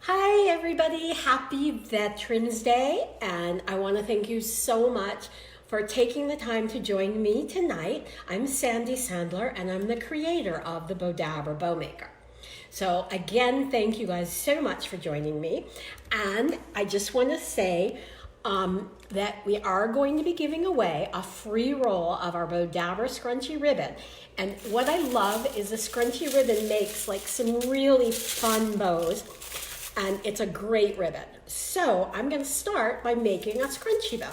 Hi everybody, happy Veterans Day, and I want to thank you so much for taking the time to join me tonight. I'm Sandy Sandler and I'm the creator of the Bowdabra Bow Maker. So again, thank you guys so much for joining me, and I just want to say that we are going to be giving away a free roll of our Bowdabra scrunchy ribbon. And what I love is the scrunchy ribbon makes like some really fun bows, and it's a great ribbon. So I'm gonna start by making a scrunchy bow.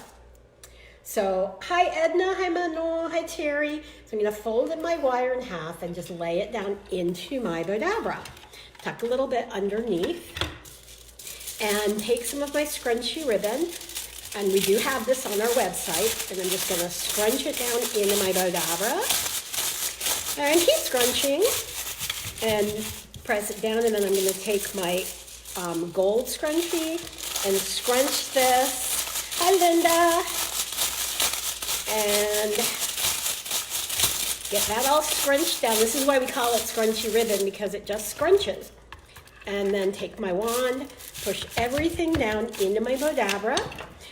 So hi Edna, hi Manon, hi Terry. So I'm gonna fold my wire in half and just lay it down into my Bowdabra. Tuck a little bit underneath and take some of my scrunchy ribbon, and we do have this on our website, and I'm just gonna scrunch it down into my Bowdabra and keep scrunching and press it down, and then I'm gonna take my gold scrunchie and scrunch this. Hi Linda. And get that all scrunched down. This is why we call it scrunchy ribbon, because it just scrunches. And then take my wand, push everything down into my Bowdabra.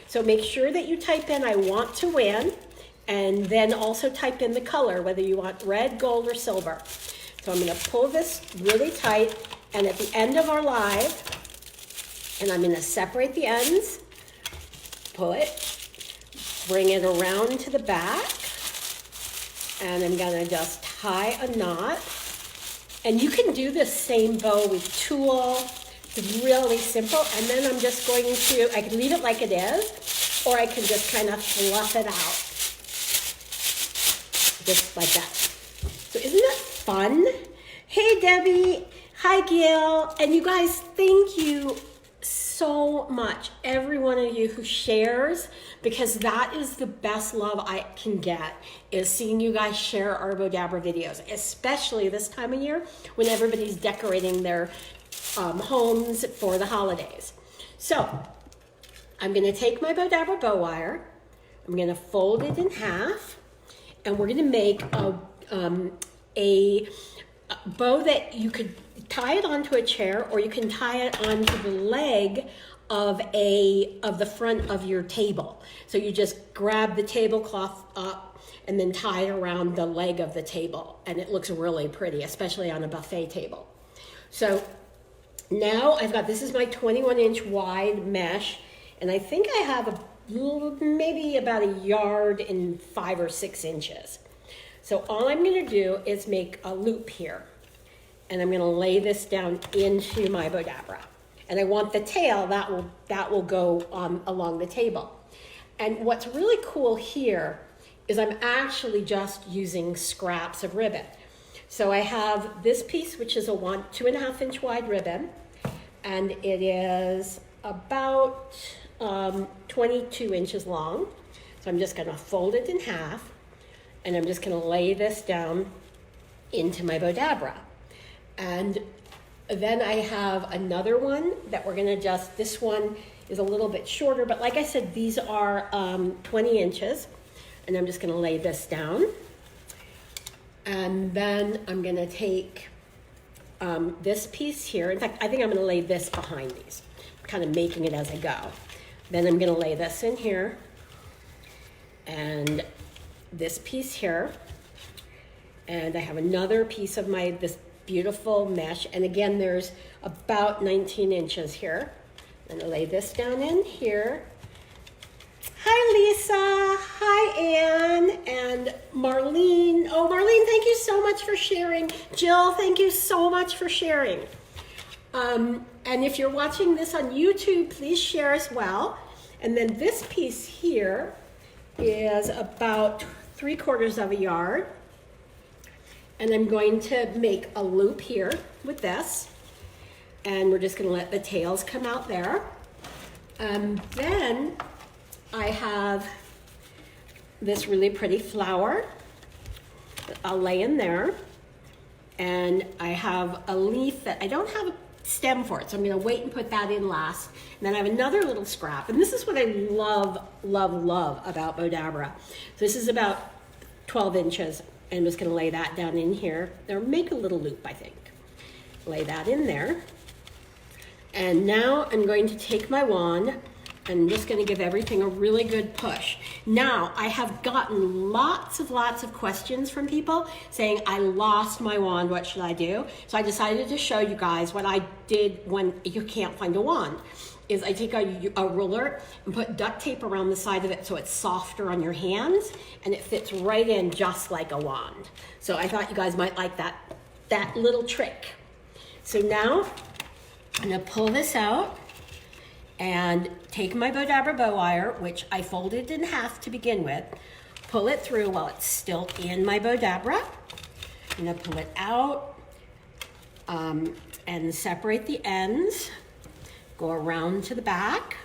So make sure that you type in I want to win, and then also type in the color, whether you want red, gold, or silver. So I'm gonna pull this really tight, and at the end of our live, and I'm gonna separate the ends, pull it, bring it around to the back, and I'm gonna just tie a knot. And you can do this same bow with tulle. It's really simple. And then I'm just going to, I can leave it like it is, or I can just kind of fluff it out. Just like that. So isn't that fun? Hey Debbie, hi Gail, and you guys, thank you so much, every one of you who shares, because that is the best love I can get, is seeing you guys share our Bowdabra videos, especially this time of year when everybody's decorating their homes for the holidays. So I'm going to take my Bowdabra bow wire, I'm going to fold it in half, and we're going to make a bow that you could tie it onto a chair, or you can tie it onto the leg of the front of your table. So you just grab the tablecloth up and then tie it around the leg of the table, and it looks really pretty, especially on a buffet table. So now I've got, this is my 21-inch wide mesh, and I think I have maybe about 1 yard and 5 or 6 inches. So all I'm gonna do is make a loop here, and I'm gonna lay this down into my Bowdabra. And I want the tail, that will go along the table. And what's really cool here is I'm actually just using scraps of ribbon. So I have this piece, which is a 2.5 inch wide ribbon, and it is about 22 inches long. So I'm just gonna fold it in half, and I'm just gonna lay this down into my Bowdabra. And then I have another one that we're gonna just, this one is a little bit shorter, but like I said, these are 20 inches. And I'm just gonna lay this down. And then I'm gonna take this piece here. In fact, I think I'm gonna lay this behind these, kind of making it as I go. Then I'm gonna lay this in here, and this piece here. And I have another piece of this beautiful mesh, and again there's about 19 inches here. I'm gonna lay this down in here. Hi Lisa, hi Anne, and Marlene. Oh Marlene, thank you so much for sharing. Jill, thank you so much for sharing. And if you're watching this on YouTube, please share as well. And then this piece here is about 3/4 of a yard. And I'm going to make a loop here with this. And we're just gonna let the tails come out there. And then I have this really pretty flower that I'll lay in there. And I have a leaf that I don't have a stem for it, so I'm gonna wait and put that in last. And then I have another little scrap. And this is what I love, love, love about Bowdabra. So this is about 12 inches. And I'm just gonna lay that down in here. Or make a little loop, I think. Lay that in there. And now I'm going to take my wand. I'm just going to give everything a really good push. Now, I have gotten lots of questions from people saying, I lost my wand, what should I do? So I decided to show you guys what I did when you can't find a wand. Is I take a ruler and put duct tape around the side of it so it's softer on your hands, and it fits right in just like a wand. So I thought you guys might like that little trick. So now, I'm going to pull this out and take my Bowdabra bow wire, which I folded in half to begin with, pull it through while it's still in my Bowdabra. I'm gonna pull it out and separate the ends, go around to the back,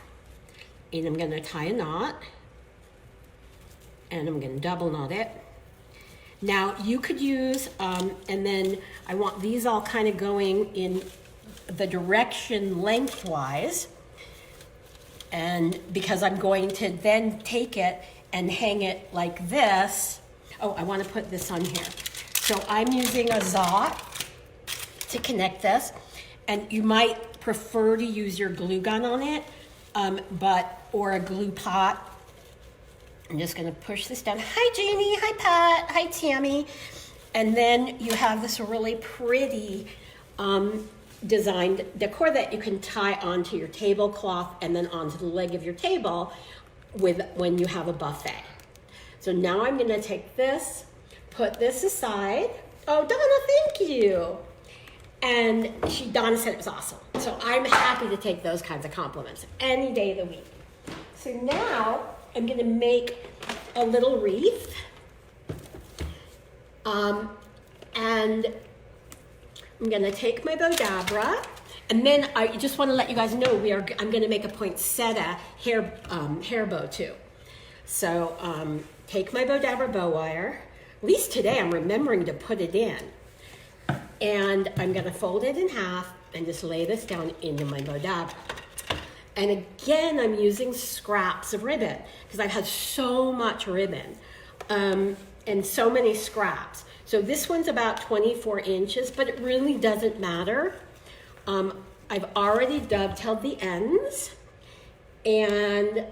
and I'm gonna tie a knot, and I'm gonna double knot it. Now you could use, and then I want these all kind of going in the direction lengthwise. And because I'm going to then take it and hang it like this. Oh, I want to put this on here. So I'm using a zot to connect this. And you might prefer to use your glue gun on it, or a glue pot. I'm just going to push this down. Hi, Jamie. Hi, Pat. Hi, Tammy. And then you have this really pretty designed decor that you can tie onto your tablecloth and then onto the leg of your table when you have a buffet. So now I'm going to take this, put this aside. Oh, Donna, thank you. And Donna said it was awesome. So I'm happy to take those kinds of compliments any day of the week. So now I'm going to make a little wreath. And I'm going to take my Bowdabra, and then I just want to let you guys know I'm going to make a poinsettia hair bow too. So take my Bowdabra bow wire. At least today I'm remembering to put it in. And I'm going to fold it in half and just lay this down into my Bowdabra. And again, I'm using scraps of ribbon because I've had so much ribbon and so many scraps. So this one's about 24 inches, but it really doesn't matter. I've already dovetailed the ends, and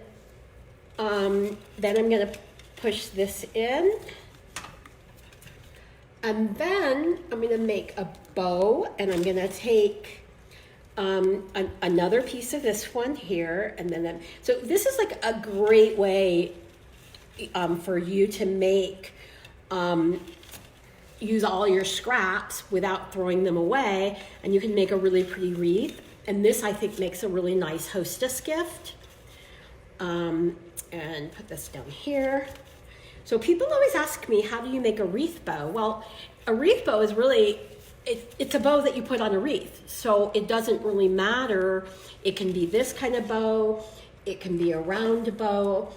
then I'm gonna push this in, and then I'm gonna make a bow, and I'm gonna take another piece of this one here, and then, so this is like a great way for you to make, use all your scraps without throwing them away, and you can make a really pretty wreath. And this, I think, makes a really nice hostess gift. And put this down here. So people always ask me, how do you make a wreath bow? Well, a wreath bow is really, it's a bow that you put on a wreath. So it doesn't really matter. It can be this kind of bow. It can be a round bow.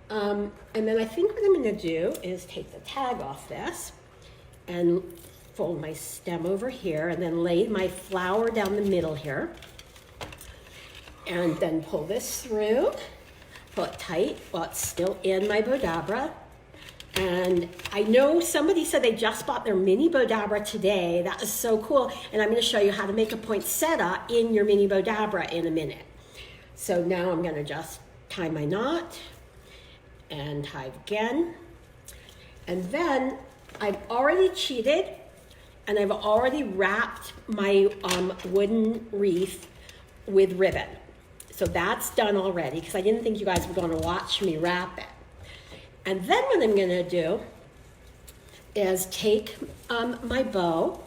And then I think what I'm gonna do is take the tag off this and fold my stem over here, and then lay my flower down the middle here, and then pull this through, pull it tight while it's still in my Bowdabra. And I know somebody said they just bought their mini Bowdabra today. That is so cool. And I'm going to show you how to make a poinsettia in your mini Bowdabra in a minute. So now I'm going to just tie my knot and tie again. And then I've already cheated, and I've already wrapped my wooden wreath with ribbon. So that's done already, because I didn't think you guys were going to watch me wrap it. And then what I'm going to do is take my bow,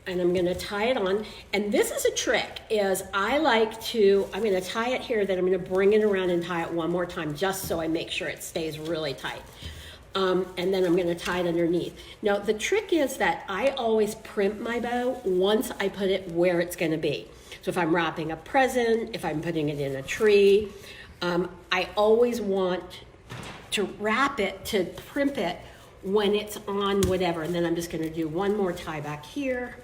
and I'm going to tie it on. And this is a trick, is I'm going to tie it here, then I'm going to bring it around and tie it one more time, just so I make sure it stays really tight. And then I'm going to tie it underneath. Now, the trick is that I always primp my bow once I put it where it's going to be. So if I'm wrapping a present, if I'm putting it in a tree, I always want to wrap it, to primp it when it's on whatever. And then I'm just going to do one more tie back here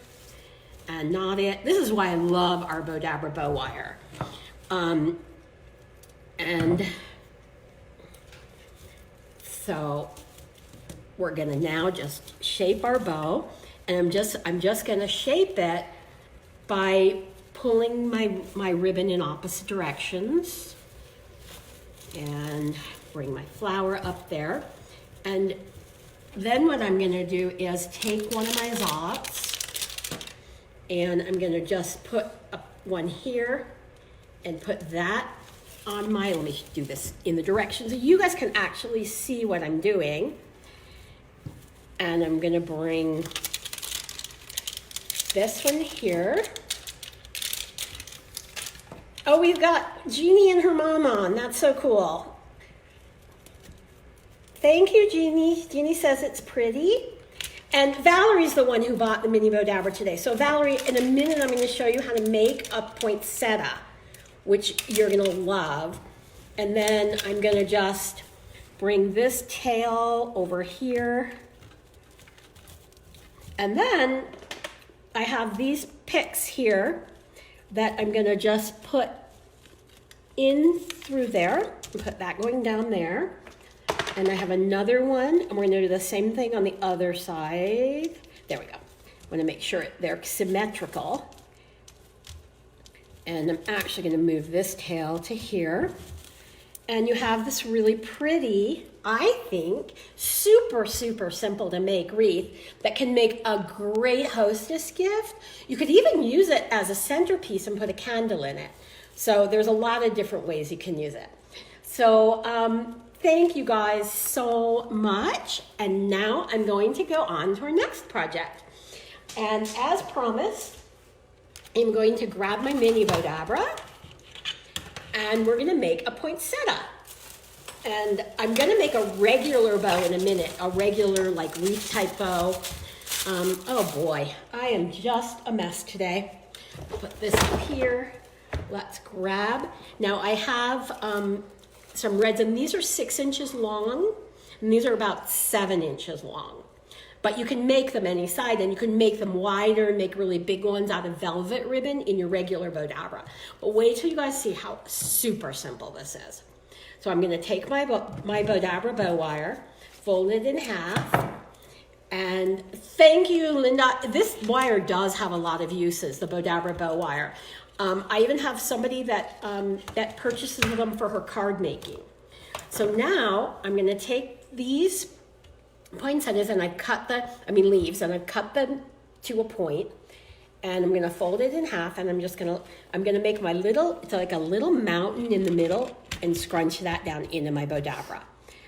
and knot it. This is why I love our Bowdabra bow wire. And so we're gonna now just shape our bow, and I'm just gonna shape it by pulling my ribbon in opposite directions and bring my flower up there. And then what I'm gonna do is take one of my zots and I'm gonna just put one here and put that on my, let me do this in the direction so you guys can actually see what I'm doing. And I'm gonna bring this one here. Oh, we've got Jeannie and her mom on. That's so cool. Thank you, Jeannie. Jeannie says it's pretty. And Valerie's the one who bought the mini Bowdabra today. So Valerie, in a minute, I'm going to show you how to make a poinsettia, which you're going to love. And then I'm going to just bring this tail over here. And then I have these picks here that I'm going to just put in through there and put that going down there. And I have another one, and we're going to do the same thing on the other side. There we go. I want to make sure they're symmetrical. And I'm actually going to move this tail to here. And you have this really pretty, I think, super, super simple to make wreath that can make a great hostess gift. You could even use it as a centerpiece and put a candle in it. So there's a lot of different ways you can use it. So thank you guys so much. And now I'm going to go on to our next project. And as promised, I'm going to grab my mini Bowdabra and we're gonna make a poinsettia. And I'm gonna make a regular bow in a minute, a regular like wreath type bow. Oh boy, I am just a mess today. Put this up here, let's grab. Now I have some reds, and these are 6 inches long, and these are about 7 inches long. But you can make them any side, and you can make them wider, make really big ones out of velvet ribbon in your regular Bowdabra. But wait till you guys see how super simple this is. So I'm gonna take my Bowdabra bow wire, fold it in half, and thank you, Linda. This wire does have a lot of uses, the Bowdabra bow wire. I even have somebody that, that purchases them for her card making. So now I'm gonna take these poinsettias and I've cut leaves, and I've cut them to a point, and I'm gonna fold it in half, and I'm gonna make my it's like a little mountain in the middle and scrunch that down into my Bowdabra.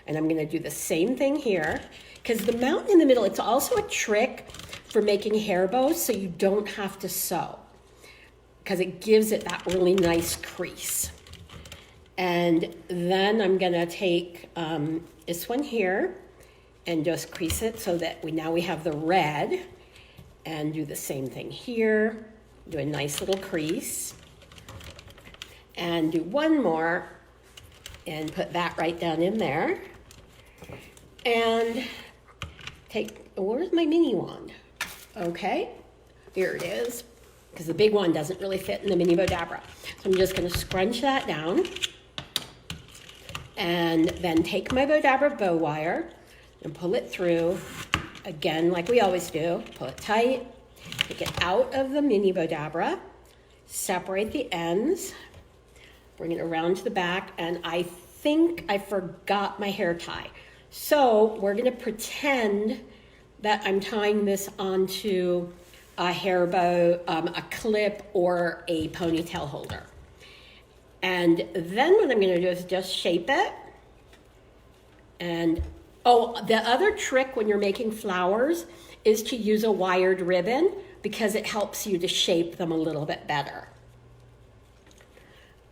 And I'm gonna do the same thing here, because the mountain in the middle, it's also a trick for making hair bows so you don't have to sew, because it gives it that really nice crease. And then I'm gonna take this one here and just crease it so that now we have the red, and do the same thing here. Do a nice little crease and do one more and put that right down in there. And where's my mini wand? Okay, here it is, because the big one doesn't really fit in the mini Bowdabra. So I'm just gonna scrunch that down and then take my Bowdabra bow wire and pull it through, again, like we always do. Pull it tight, take it out of the mini Bowdabra, separate the ends, bring it around to the back, and I think I forgot my hair tie. So we're gonna pretend that I'm tying this onto a hair bow, a clip, or a ponytail holder. And then what I'm gonna do is just shape it. And oh, the other trick when you're making flowers is to use a wired ribbon, because it helps you to shape them a little bit better.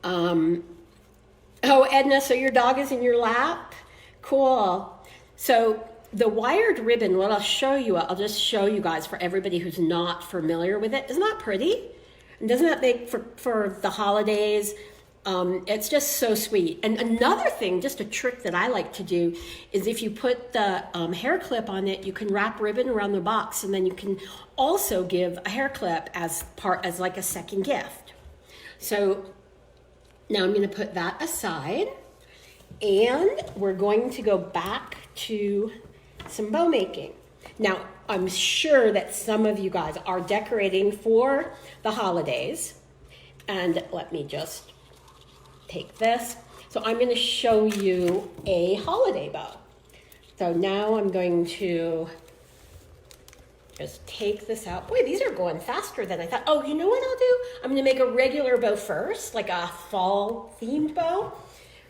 Oh, Edna, so your dog is in your lap? Cool. So the wired ribbon, what I'll just show you guys for everybody who's not familiar with it. Isn't that pretty? And doesn't that make for the holidays? It's just so sweet. And another thing, just a trick that I like to do, is if you put the hair clip on it, you can wrap ribbon around the box, and then you can also give a hair clip as like a second gift. So now I'm going to put that aside, and we're going to go back to some bow making. Now, I'm sure that some of you guys are decorating for the holidays. And let me just take this. So I'm going to show you a holiday bow. So now I'm going to just take this out. Boy, these are going faster than I thought. Oh, you know what I'll do? I'm going to make a regular bow first, like a fall themed bow,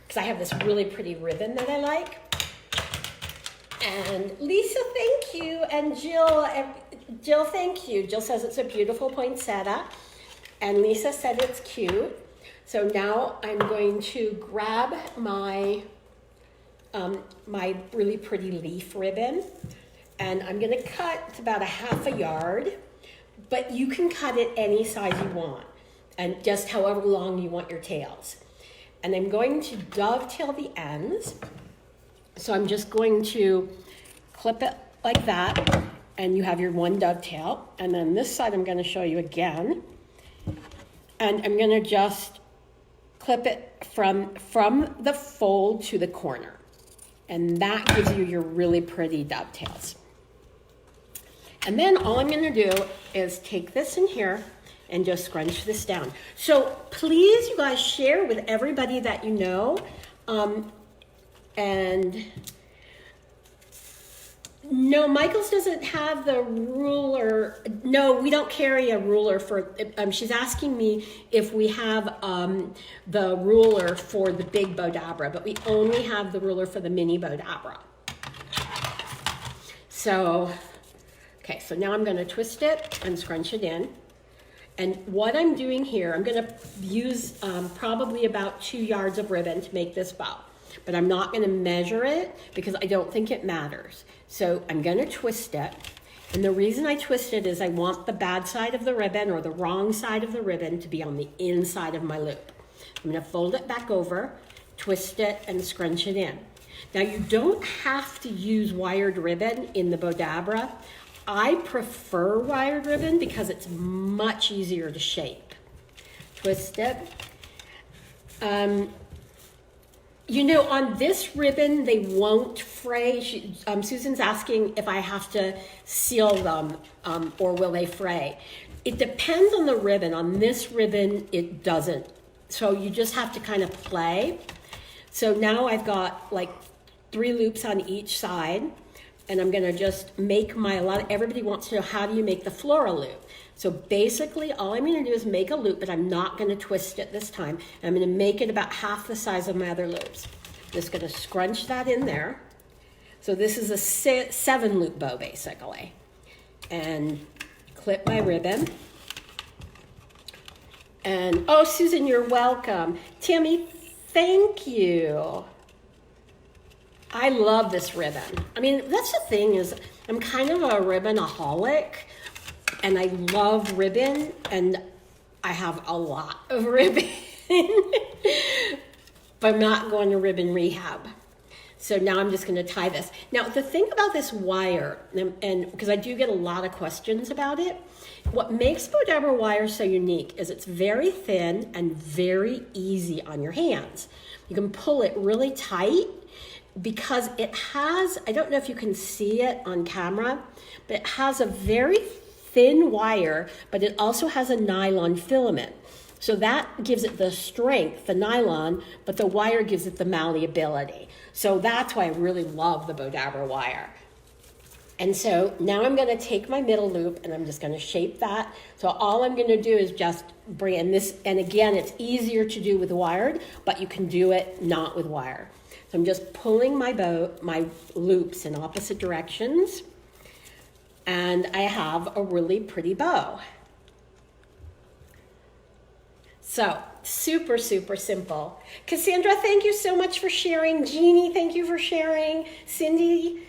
because I have this really pretty ribbon that I like. And Lisa, thank you. And Jill, thank you. Jill says it's a beautiful poinsettia. And Lisa said it's cute. So now I'm going to grab my my really pretty leaf ribbon, and I'm going to cut, it's about 1/2 yard, but you can cut it any size you want, and just however long you want your tails. And I'm going to dovetail the ends. So I'm just going to clip it like that, and you have your one dovetail. And then this side I'm going to show you again. And I'm going to just clip it from the fold to the corner. And that gives you your really pretty dovetails. And then all I'm going to do is take this in here and just scrunch this down. So please, you guys, share with everybody that you know. And no, Michael's doesn't have the ruler. No, we don't carry a ruler for, she's asking me if we have the ruler for the big Bowdabra, but we only have the ruler for the mini Bowdabra. So, okay, so now I'm gonna twist it and scrunch it in. And what I'm doing here, I'm gonna use probably about 2 yards of ribbon to make this bow. But I'm not going to measure it because I don't think it matters. So I'm going to twist it. And the reason I twist it is I want the bad side of the ribbon or the wrong side of the ribbon to be on the inside of my loop. I'm going to fold it back over, twist it, and scrunch it in. Now you don't have to use wired ribbon in the Bowdabra. I prefer wired ribbon because it's much easier to shape. Twist it. You know, on this ribbon, they won't fray. Susan's asking if I have to seal them or will they fray. It depends on the ribbon. On this ribbon, it doesn't. So you just have to kind of play. So now I've got like 3 loops on each side, and I'm gonna just make everybody wants to know, how do you make the floral loop? So basically all I'm gonna do is make a loop, but I'm not gonna twist it this time. I'm gonna make it about half the size of my other loops. Just gonna scrunch that in there. So this is a 7 loop bow basically. And clip my ribbon. And, oh, Susan, you're welcome. Tammy, thank you. I love this ribbon. I mean, that's the thing is I'm kind of a ribbonaholic. And I love ribbon, and I have a lot of ribbon, but I'm not going to ribbon rehab. So now I'm just going to tie this. Now, the thing about this wire, and because I do get a lot of questions about it, what makes Bowdabra wire so unique is it's very thin and very easy on your hands. You can pull it really tight because it has, I don't know if you can see it on camera, but it has a very thin wire, but it also has a nylon filament. So that gives it the strength, the nylon, but the wire gives it the malleability. So that's why I really love the Bowdabra wire. And so now I'm gonna take my middle loop and I'm just gonna shape that. So all I'm gonna do is just bring in this, and again, it's easier to do with wired, but you can do it not with wire. So I'm just pulling my loops in opposite directions. And I have a really pretty bow. So, super, super simple. Cassandra, thank you so much for sharing. Jeannie, thank you for sharing. Cindy,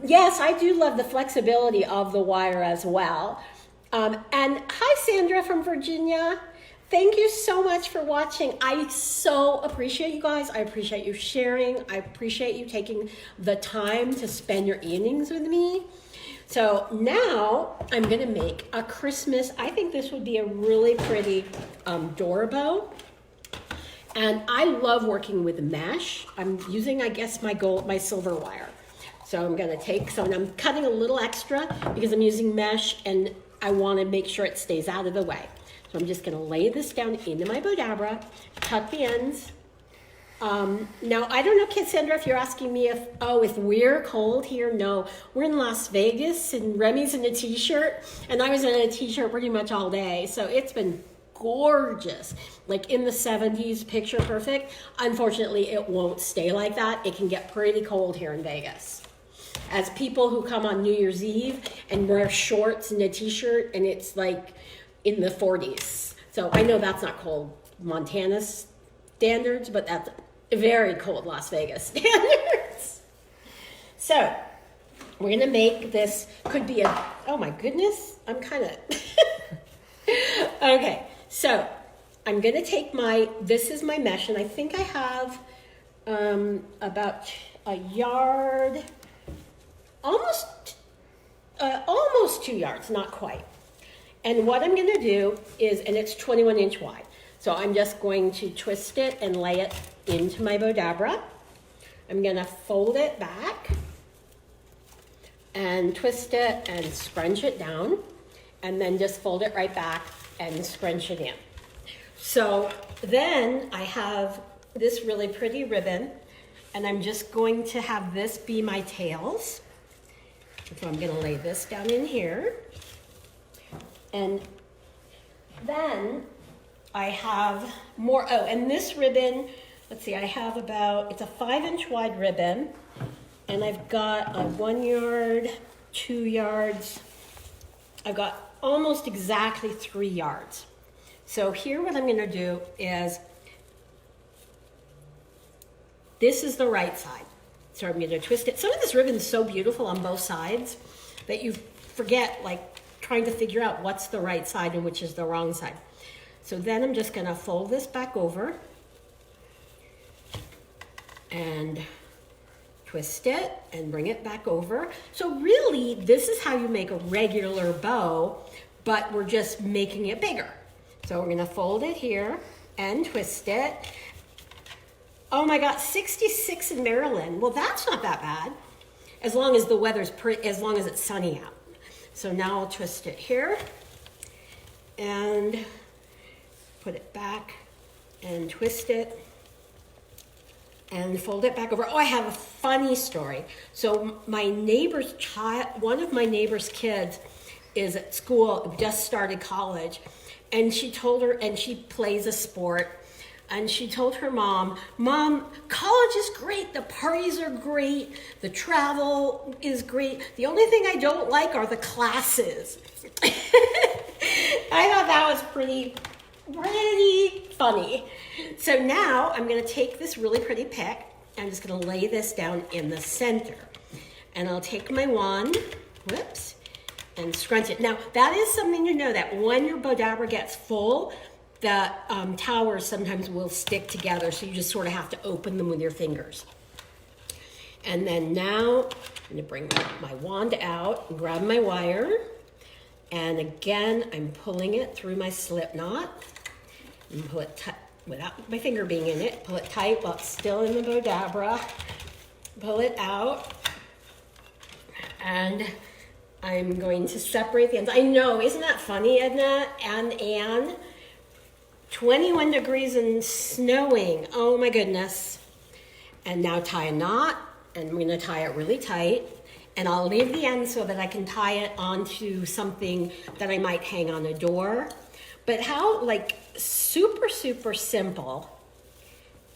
yes, I do love the flexibility of the wire as well. And hi, Sandra from Virginia. Thank you so much for watching. I so appreciate you guys. I appreciate you sharing. I appreciate you taking the time to spend your evenings with me. So now I'm gonna make a Christmas, I think this would be a really pretty door bow. And I love working with mesh. I'm using, I guess, my silver wire. So I'm gonna and I'm cutting a little extra because I'm using mesh and I wanna make sure it stays out of the way. So I'm just gonna lay this down into my Bowdabra, cut the ends. Now, I don't know, Cassandra, if you're asking me if we're cold here. No, we're in Las Vegas and Remy's in a t-shirt and I was in a t-shirt pretty much all day. So it's been gorgeous, like in the 70s, picture perfect. Unfortunately, it won't stay like that. It can get pretty cold here in Vegas. As people who come on New Year's Eve and wear shorts and a t-shirt and it's like in the 40s. So I know that's not cold Montana standards, but that's very cold Las Vegas standards. So we're gonna make this, could be a, oh my goodness, I'm kind of, okay. So I'm gonna take this is my mesh, and I think I have about a yard, almost 2 yards, not quite. And what I'm gonna do is, and it's 21 inch wide. So I'm just going to twist it and lay it into my Bowdabra. I'm gonna fold it back and twist it and scrunch it down, and then just fold it right back and scrunch it in. So then I have this really pretty ribbon, and I'm just going to have this be my tails. So I'm gonna lay this down in here. And then I have more, oh, and this ribbon, let's see, I have about, it's a 5 inch wide ribbon, and I've got a 1 yard, 2 yards, I've got almost exactly 3 yards. So here what I'm gonna do is, this is the right side. So I'm gonna twist it. Some of this ribbon is so beautiful on both sides that you forget, like, trying to figure out what's the right side and which is the wrong side. So then I'm just gonna fold this back over and twist it and bring it back over. So really, this is how you make a regular bow, but we're just making it bigger. So we're gonna fold it here and twist it. Oh my God, 66 in Maryland. Well, that's not that bad, as long as the weather's as long as it's sunny out. So now I'll twist it here and put it back and twist it and fold it back over. Oh, I have a funny story. So my neighbor's child, one of my neighbor's kids is at school, just started college, and she told her, and she plays a sport, and she told her mom, college is great, the parties are great, the travel is great, the only thing I don't like are the classes. I thought that was pretty funny. So now I'm gonna take this really pretty pick, I'm just gonna lay this down in the center. And I'll take my wand, whoops, and scrunch it. Now that is something to know, that when your Bowdabra gets full, the towers sometimes will stick together, so you just sort of have to open them with your fingers. And then now I'm gonna bring my wand out and grab my wire. And again, I'm pulling it through my slip knot and pull it tight without my finger being in it. Pull it tight while it's still in the Bowdabra. Pull it out. And I'm going to separate the ends. I know, isn't that funny, Edna and Anne? 21 degrees and snowing, oh my goodness. And now tie a knot, and I'm gonna tie it really tight, and I'll leave the end so that I can tie it onto something that I might hang on a door. But how, like, super, super simple,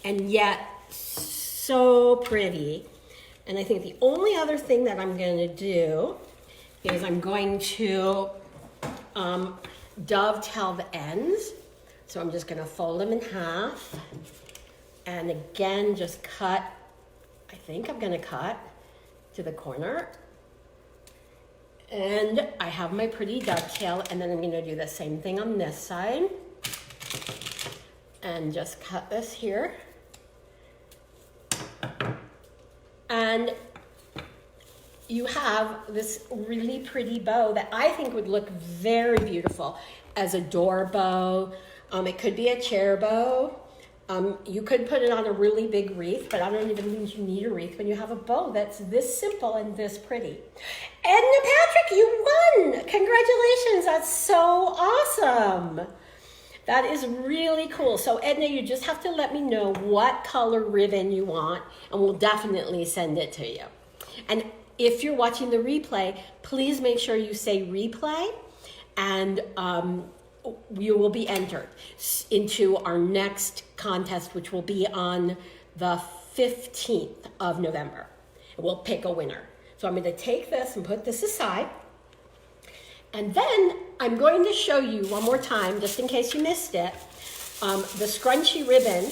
and yet so pretty. And I think the only other thing that I'm gonna do is I'm going to dovetail the ends. So I'm just gonna fold them in half, and again, just cut, I think I'm gonna cut to the corner. And I have my pretty dovetail, and then I'm gonna do the same thing on this side. And just cut this here. And you have this really pretty bow that I think would look very beautiful as a door bow. It could be a chair bow. You could put it on a really big wreath, but I don't even think you need a wreath when you have a bow that's this simple and this pretty. Edna Patrick, you won! Congratulations, that's so awesome. That is really cool. So Edna, you just have to let me know what color ribbon you want, and we'll definitely send it to you. And if you're watching the replay, please make sure you say replay, and you will be entered into our next contest, which will be on the 15th of November. We'll pick a winner. So I'm going to take this and put this aside. And then I'm going to show you one more time, just in case you missed it, the scrunchy ribbon,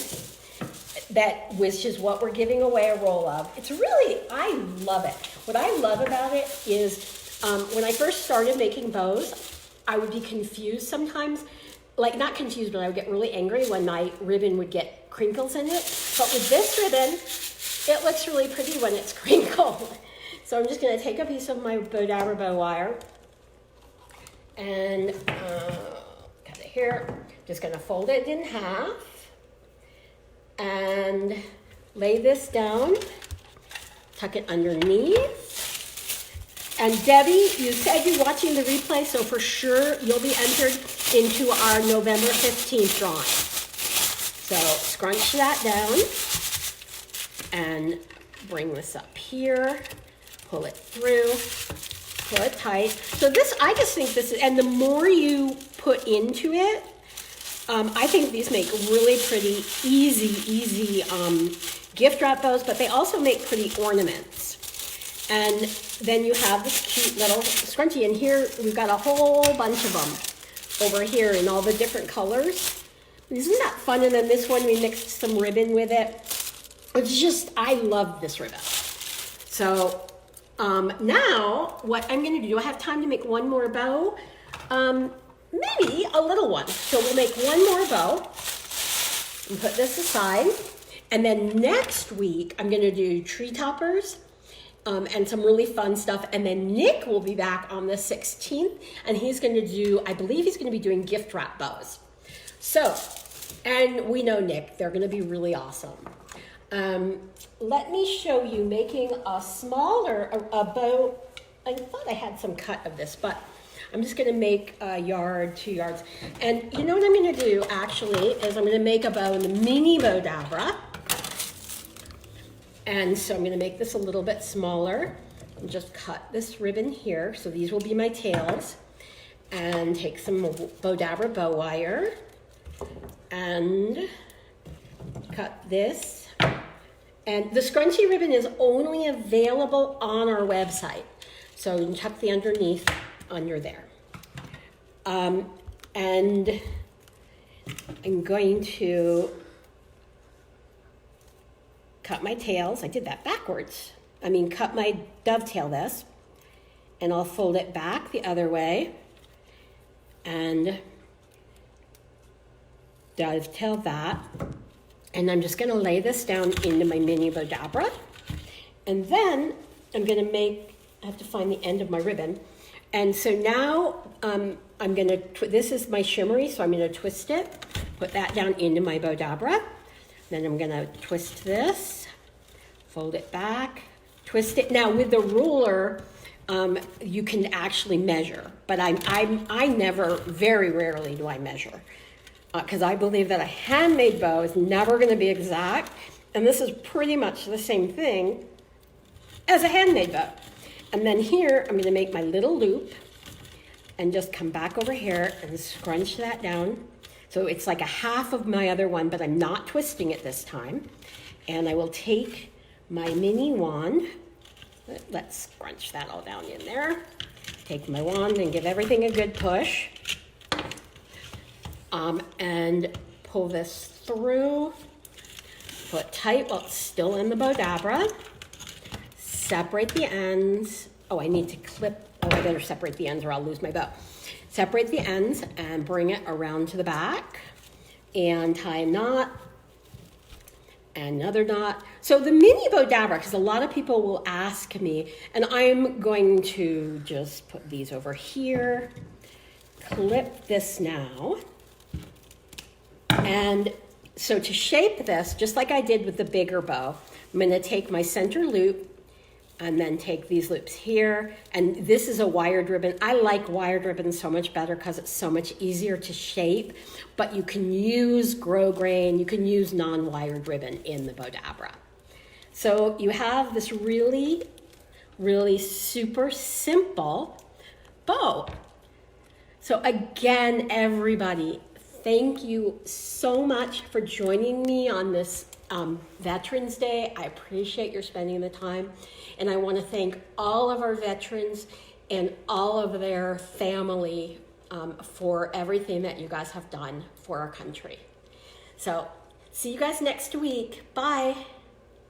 which is what we're giving away a roll of. It's really, I love it. What I love about it is when I first started making bows, I would be confused sometimes, like not confused, but I would get really angry when my ribbon would get crinkles in it. But with this ribbon, it looks really pretty when it's crinkled. So I'm just going to take a piece of my Bowdabra bow wire and cut it here. Just going to fold it in half and lay this down, tuck it underneath. And Debbie, you said you're watching the replay, so for sure you'll be entered into our November 15th drawing. So scrunch that down and bring this up here, pull it through, pull it tight. So this, I just think this is, and the more you put into it, I think these make really pretty, easy gift wrap bows, but they also make pretty ornaments. And then you have this cute little scrunchie, and here we've got a whole bunch of them over here in all the different colors. Isn't that fun? And then this one, we mixed some ribbon with it. It's just, I love this ribbon. So now what I'm going to do, I have time to make one more bow, maybe a little one. So we'll make one more bow and put this aside. And then next week, I'm going to do tree toppers and some really fun stuff. And then Nick will be back on the 16th, and he's going to do, I believe he's going to be doing gift wrap bows. So, and we know Nick, they're going to be really awesome. Let me show you making a smaller a bow. I thought I had some cut of this, but I'm just going to make a yard, 2 yards. And you know what I'm going to do, actually, is I'm going to make a bow in the mini Bowdabra. And so I'm going to make this a little bit smaller and just cut this ribbon here. So these will be my tails. And take some Bowdabra bow wire and cut this. And the scrunchy ribbon is only available on our website. So you can tuck the underneath under there. And I'm going to cut my tails. I did that backwards. Cut my dovetail this, and I'll fold it back the other way and dovetail that. And I'm just gonna lay this down into my mini Bowdabra. And then I'm gonna I have to find the end of my ribbon. And so now I'm gonna, this is my shimmery, so I'm gonna twist it, put that down into my Bowdabra. Then I'm gonna twist this, fold it back, twist it. Now with the ruler, you can actually measure, but I never, very rarely do I measure, because I believe that a handmade bow is never gonna be exact, and this is pretty much the same thing as a handmade bow. And then here, I'm gonna make my little loop and just come back over here and scrunch that down. So it's like a half of my other one, but I'm not twisting it this time. And I will take my mini wand. Let's scrunch that all down in there. Take my wand and give everything a good push. And pull this through. Pull it tight while it's still in the Bowdabra. Separate the ends. Oh, I need to clip. Oh, I better separate the ends or I'll lose my bow. Separate the ends and bring it around to the back and tie a knot, another knot. So the mini Bowdabra, because a lot of people will ask me, and I'm going to just put these over here, clip this now. And so to shape this, just like I did with the bigger bow, I'm going to take my center loop and then take these loops here. And this is a wired ribbon. I like wired ribbon so much better because it's so much easier to shape, but you can use grosgrain, you can use non-wired ribbon in the Bowdabra. So you have this really, really super simple bow. So again, everybody, thank you so much for joining me on this Veterans Day. I appreciate your spending the time. And I want to thank all of our veterans and all of their family for everything that you guys have done for our country. So see you guys next week. Bye.